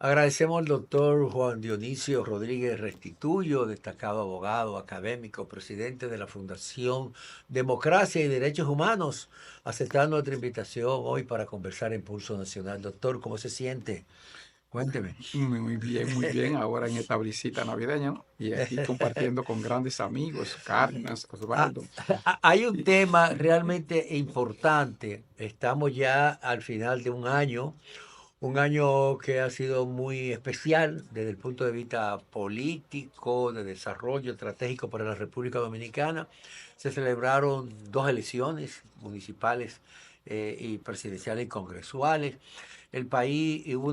Agradecemos al doctor Juan Dionisio Rodríguez Restituyo, destacado abogado, académico, presidente de la Fundación Democracia y Derechos Humanos, aceptando nuestra invitación hoy para conversar en Pulso Nacional. Doctor, ¿cómo se siente? Cuénteme. Muy bien, muy bien. Ahora en esta visita navideña, ¿no? Y aquí compartiendo con grandes amigos, Cárdenas, Ah, Osvaldo. Hay un Y, tema realmente importante. Estamos ya al final de un año que ha sido muy especial desde el punto de vista político, de desarrollo estratégico para la República Dominicana. Se celebraron dos elecciones municipales y presidenciales y congresuales. El país hubo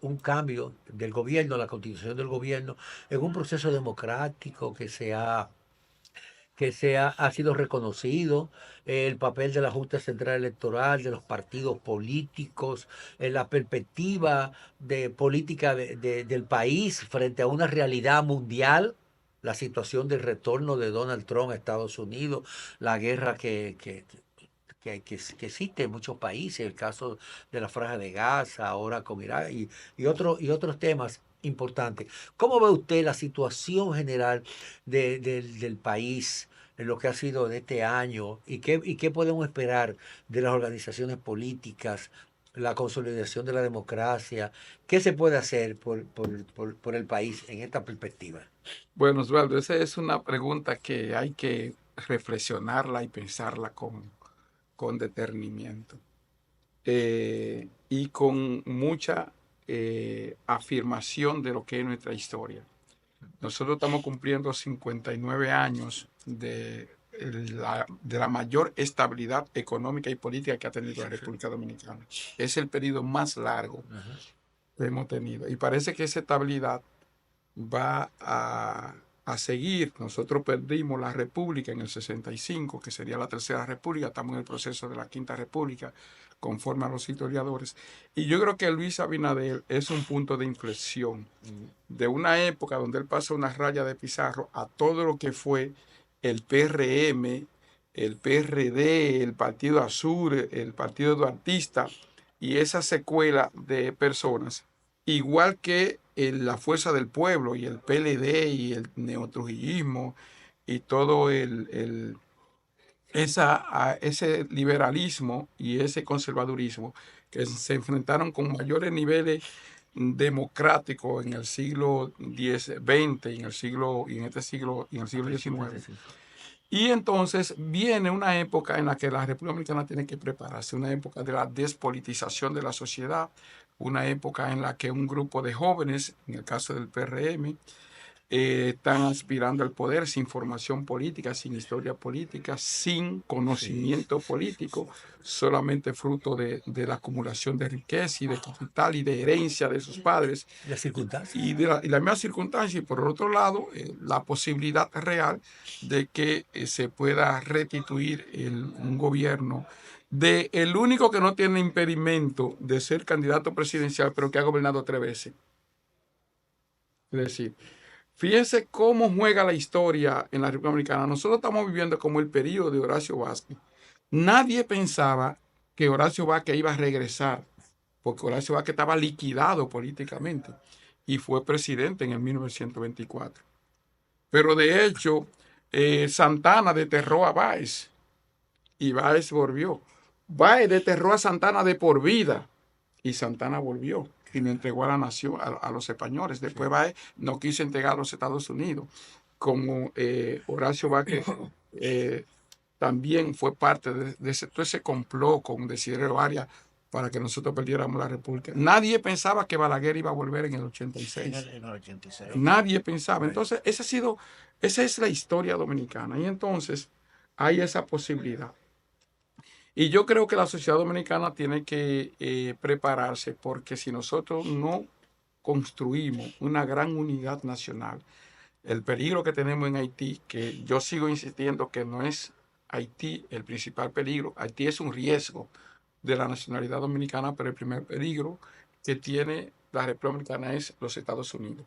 un cambio del gobierno, la constitución del gobierno, en un proceso democrático ha sido reconocido, el papel de la Junta Central Electoral, de los partidos políticos, la perspectiva de política del país frente a una realidad mundial, la situación del retorno de Donald Trump a Estados Unidos, la guerra que existe en muchos países, el caso de la Franja de Gaza, ahora con Irak y otros temas importantes. ¿Cómo ve usted la situación general del país en lo que ha sido de este año y qué podemos esperar de las organizaciones políticas, la consolidación de la democracia? ¿Qué se puede hacer por el país en esta perspectiva? bueno, Osvaldo, esa es una pregunta que hay que reflexionarla y pensarla con detenimiento y con mucha afirmación de lo que es nuestra historia. Nosotros estamos cumpliendo 59 años de la mayor estabilidad económica y política que ha tenido la República Dominicana. Es el periodo más largo Ajá. que hemos tenido. Y parece que esa estabilidad va a seguir. Nosotros perdimos la República en el 65, que sería la Tercera República. Estamos en el proceso de la Quinta República, conforme a los historiadores. Y yo creo que Luis Abinader es un punto de inflexión de una época donde él pasa una raya de pizarro a todo lo que fue el PRM, el PRD, el Partido Azul, el Partido Duartista y esa secuela de personas, igual que la Fuerza del Pueblo y el PLD y el neotrujillismo y todo ese liberalismo y ese conservadurismo que se enfrentaron con mayores niveles democráticos en el siglo XX y en este siglo y en el siglo XIX. Y entonces viene una época en la que la República Dominicana tiene que prepararse, una época de la despolitización de la sociedad, una época en la que un grupo de jóvenes, en el caso del PRM, están aspirando al poder sin formación política, sin historia política, sin Sí. conocimiento político, solamente fruto de la acumulación de riqueza y de capital y de herencia de sus padres Las y circunstancias. de la misma circunstancia. Y por otro lado, la posibilidad real de que se pueda restituir un gobierno de el único que no tiene impedimento de ser candidato presidencial, pero que ha gobernado 3 veces. Es decir, fíjense cómo juega la historia en la República Dominicana. Nosotros estamos viviendo como el periodo de Horacio Vázquez. Nadie pensaba que Horacio Vázquez iba a regresar, porque Horacio Vázquez estaba liquidado políticamente y fue presidente en el 1924. Pero de hecho, Santana desterró a Báez y Báez volvió. Báez desterró a Santana de por vida y Santana volvió y lo entregó a la nación, a los españoles. Después Báez no quiso entregar a los Estados Unidos. Como Horacio Vázquez también fue parte de todo ese complot con Desiderio Arias para que nosotros perdiéramos la República. Nadie pensaba que Balaguer iba a volver en el 86. En el 86. Nadie pensaba. Right. Entonces, esa es la historia dominicana. Y entonces hay esa posibilidad. Y yo creo que la sociedad dominicana tiene que prepararse porque si nosotros no construimos una gran unidad nacional, el peligro que tenemos en Haití, que yo sigo insistiendo que no es Haití el principal peligro, Haití es un riesgo de la nacionalidad dominicana, pero el primer peligro que tiene la República Dominicana es los Estados Unidos,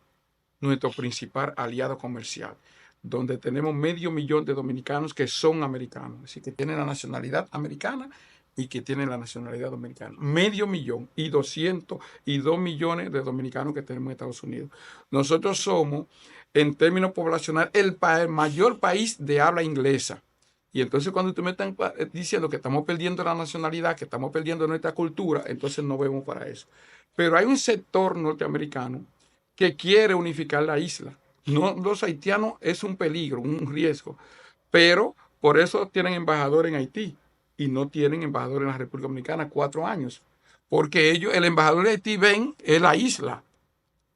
nuestro principal aliado comercial, donde tenemos 500.000 de dominicanos que son americanos, es decir, que tienen la nacionalidad americana y que tienen la nacionalidad dominicana. 500,000 y 202 millones de dominicanos que tenemos en Estados Unidos. Nosotros somos, en términos poblacionales, el mayor país de habla inglesa. Y entonces cuando tú me estás diciendo que estamos perdiendo la nacionalidad, que estamos perdiendo nuestra cultura, entonces no vemos para eso. Pero hay un sector norteamericano que quiere unificar la isla. No, los haitianos es un peligro, un riesgo, pero por eso tienen embajador en Haití y no tienen embajador en la República Dominicana 4 años, porque ellos, el embajador de Haití ven es la isla.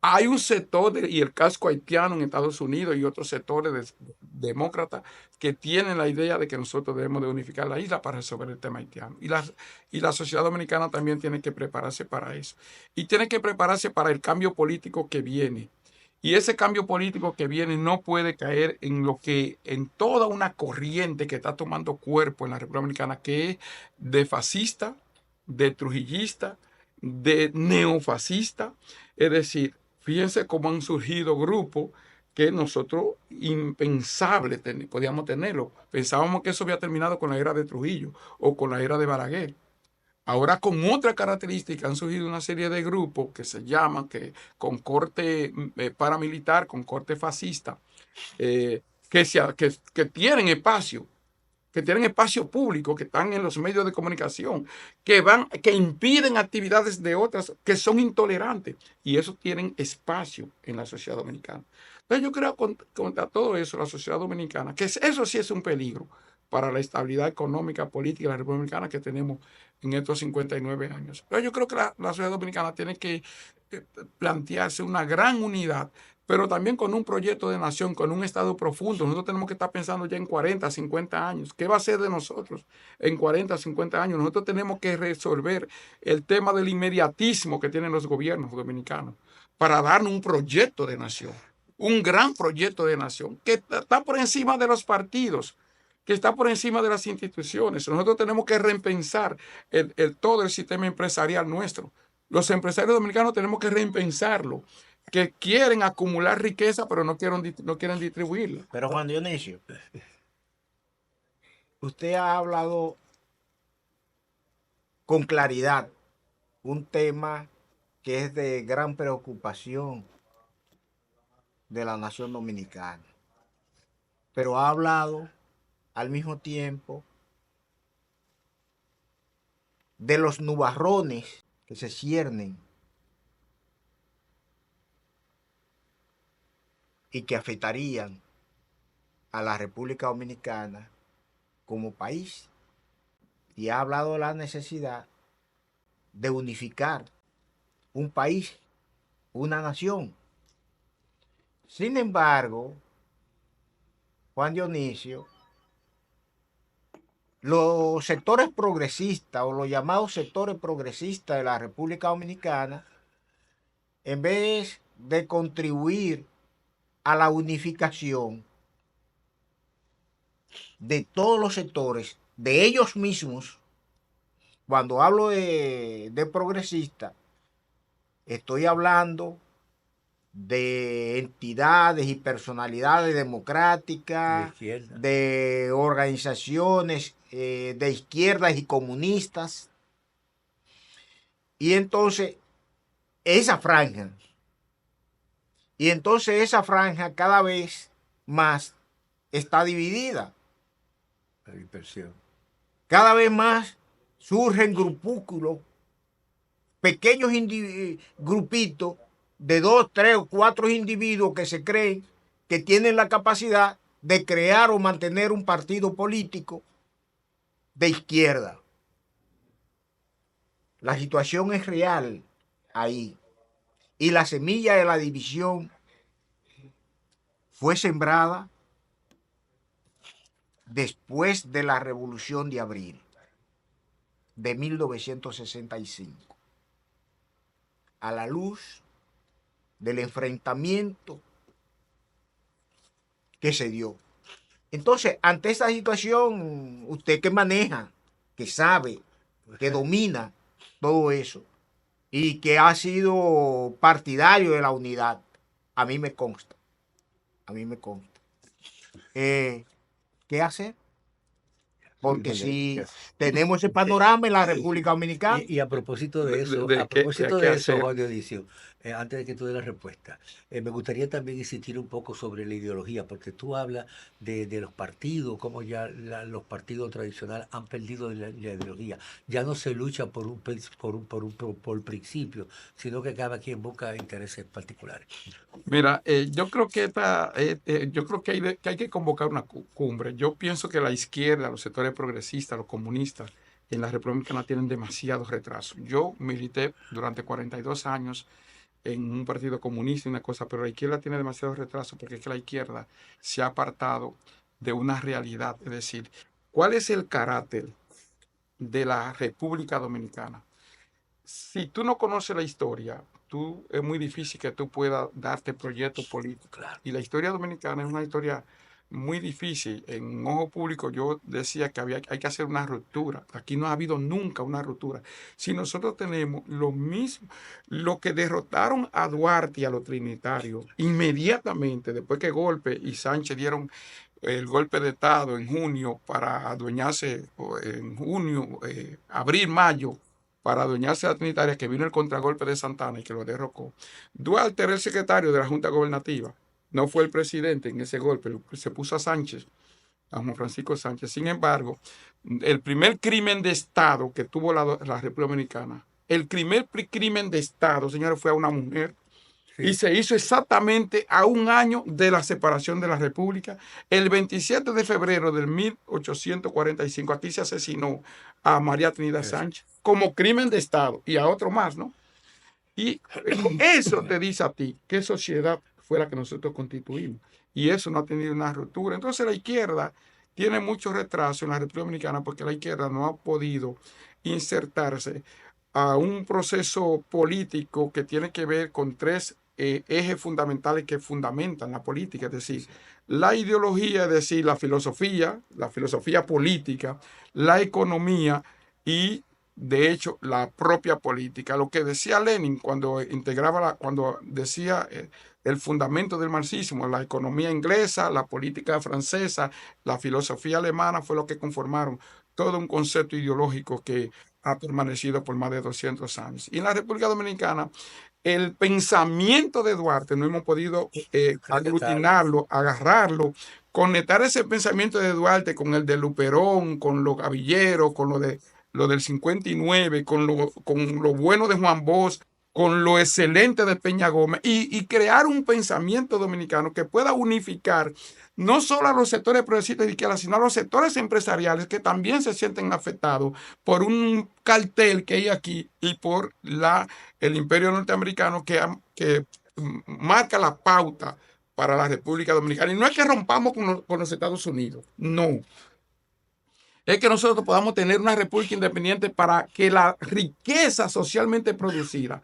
Hay un sector y el casco haitiano en Estados Unidos y otros sectores demócratas que tienen la idea de que nosotros debemos de unificar la isla para resolver el tema haitiano. Y la sociedad dominicana también tiene que prepararse para eso. Y tiene que prepararse para el cambio político que viene. Y ese cambio político que viene no puede caer en toda una corriente que está tomando cuerpo en la República Dominicana, que es de fascista, de trujillista, de neofascista. Es decir, fíjense cómo han surgido grupos que nosotros impensable podíamos tenerlo. Pensábamos que eso había terminado con la era de Trujillo o con la era de Balaguer. Ahora con otra característica han surgido una serie de grupos que se llaman con corte paramilitar, con corte fascista, que tienen espacio público, que están en los medios de comunicación, que impiden actividades de otras que son intolerantes, y eso tienen espacio en la sociedad dominicana. Entonces yo creo contra todo eso, la sociedad dominicana, que eso sí es un peligro para la estabilidad económica, política de la República Dominicana que tenemos en estos 59 años. Pero yo creo que la sociedad dominicana tiene que plantearse una gran unidad, pero también con un proyecto de nación, con un Estado profundo. Nosotros tenemos que estar pensando ya en 40, 50 años. ¿Qué va a ser de nosotros en 40, 50 años? Nosotros tenemos que resolver el tema del inmediatismo que tienen los gobiernos dominicanos para darnos un proyecto de nación, un gran proyecto de nación que está por encima de los partidos, que está por encima de las instituciones. Nosotros tenemos que repensar todo el sistema empresarial nuestro. Los empresarios dominicanos tenemos que repensarlo, que quieren acumular riqueza, pero no quieren distribuirla. Pero Juan Dionisio, usted ha hablado con claridad un tema que es de gran preocupación de la nación dominicana, pero ha hablado al mismo tiempo de los nubarrones que se ciernen y que afectarían a la República Dominicana como país, y ha hablado de la necesidad de unificar un país, una nación. Sin embargo, Juan Dionisio, los sectores progresistas o los llamados sectores progresistas de la República Dominicana, en vez de contribuir a la unificación de todos los sectores, de ellos mismos, cuando hablo de progresista, estoy hablando de entidades y personalidades democráticas, de organizaciones de izquierdas y comunistas. Y entonces esa franja cada vez más está dividida. La dispersión. Cada vez más surgen grupúsculos, pequeños grupitos de 2, 3 o 4 individuos que se creen que tienen la capacidad de crear o mantener un partido político de izquierda. La situación es real ahí. Y la semilla de la división fue sembrada después de la Revolución de Abril de 1965, a la luz del enfrentamiento que se dio. Entonces, ante esta situación, usted que maneja, que sabe, que domina todo eso y que ha sido partidario de la unidad, a mí me consta, ¿qué hacer? porque si tenemos ese panorama en la República Dominicana. Y a propósito de eso, Juan Dionisio, antes de que tú des la respuesta, me gustaría también insistir un poco sobre la ideología, porque tú hablas de los partidos, como ya los partidos tradicionales han perdido la ideología. Ya no se lucha por principio, sino que cada quien busca intereses particulares. Mira, yo creo que que hay que convocar una cumbre. Yo pienso que la izquierda, los sectores progresistas, los comunistas en la República Dominicana tienen demasiado retraso. Yo milité durante 42 años en un partido comunista y una cosa, pero la izquierda tiene demasiado retraso porque es que la izquierda se ha apartado de una realidad. Es decir, ¿cuál es el carácter de la República Dominicana? Si tú no conoces la historia, es muy difícil que tú puedas darte proyectos políticos. Claro. Y la historia dominicana es una historia muy difícil. En Ojo Público yo decía que hay que hacer una ruptura. Aquí no ha habido nunca una ruptura. Si nosotros tenemos lo mismo, lo que derrotaron a Duarte y a los trinitarios, inmediatamente después que Golpe y Sánchez dieron el golpe de Estado en junio para adueñarse, en junio, abril, mayo, para adueñarse de la Trinitaria, que vino el contragolpe de Santana y que lo derrocó. Duarte era el secretario de la Junta Gobernativa, no fue el presidente en ese golpe, se puso a Sánchez, a Juan Francisco Sánchez. Sin embargo, el primer crimen de Estado que tuvo la República Dominicana, el primer crimen de Estado, señores, fue a una mujer. Sí. Y se hizo exactamente a un año de la separación de la República. El 27 de febrero del 1845, aquí se asesinó a María Trinidad Sánchez como crimen de Estado y a otro más, ¿no? Y eso te dice a ti qué sociedad fue la que nosotros constituimos. Y eso no ha tenido una ruptura. Entonces la izquierda tiene mucho retraso en la República Dominicana porque la izquierda no ha podido insertarse a un proceso político que tiene que ver con tres ejes fundamentales que fundamentan la política, es decir, la ideología, es decir, la filosofía política, la economía y, de hecho, la propia política. Lo que decía Lenin cuando cuando decía el fundamento del marxismo, la economía inglesa, la política francesa, la filosofía alemana, fue lo que conformaron todo un concepto ideológico que ha permanecido por más de 200 años. Y en la República Dominicana, el pensamiento de Duarte no hemos podido aglutinarlo, agarrarlo, conectar ese pensamiento de Duarte con el de Luperón, con los gavilleros, con lo del 59, con lo bueno de Juan Bosch, con lo excelente de Peña Gómez y crear un pensamiento dominicano que pueda unificar no solo a los sectores progresistas de izquierda, sino a los sectores empresariales que también se sienten afectados por un cartel que hay aquí y por el imperio norteamericano que marca la pauta para la República Dominicana. Y no es que rompamos con los Estados Unidos, no. Es que nosotros podamos tener una república independiente para que la riqueza socialmente producida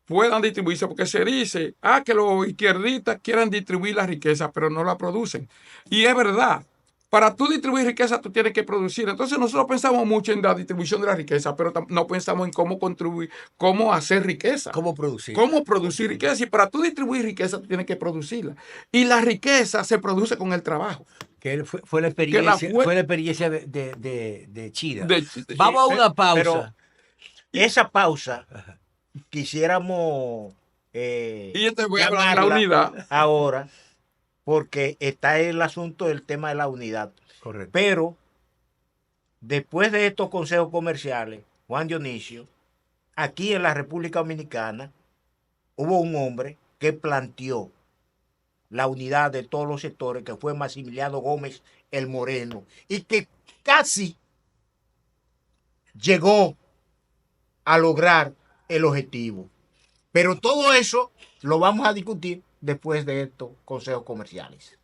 puedan distribuirse, porque se dice que los izquierdistas quieren distribuir la riqueza, pero no la producen. Y es verdad, para tú distribuir riqueza, tú tienes que producir. Entonces nosotros pensamos mucho en la distribución de la riqueza, pero no pensamos en cómo contribuir, cómo hacer riqueza. Cómo producir. Cómo producir riqueza. Y para tú distribuir riqueza, tú tienes que producirla. Y la riqueza se produce con el trabajo. Que fue la experiencia de Chira. Vamos a una pausa. Pero esa pausa quisiéramos y yo te voy a hablar de la unidad ahora, porque está el asunto del tema de la unidad. Correcto. Pero después de estos consejos comerciales, Juan Dionisio, aquí en la República Dominicana hubo un hombre que planteó la unidad de todos los sectores, que fue Maximiliano Gómez el Moreno, y que casi llegó a lograr el objetivo. Pero todo eso lo vamos a discutir después de estos consejos comerciales.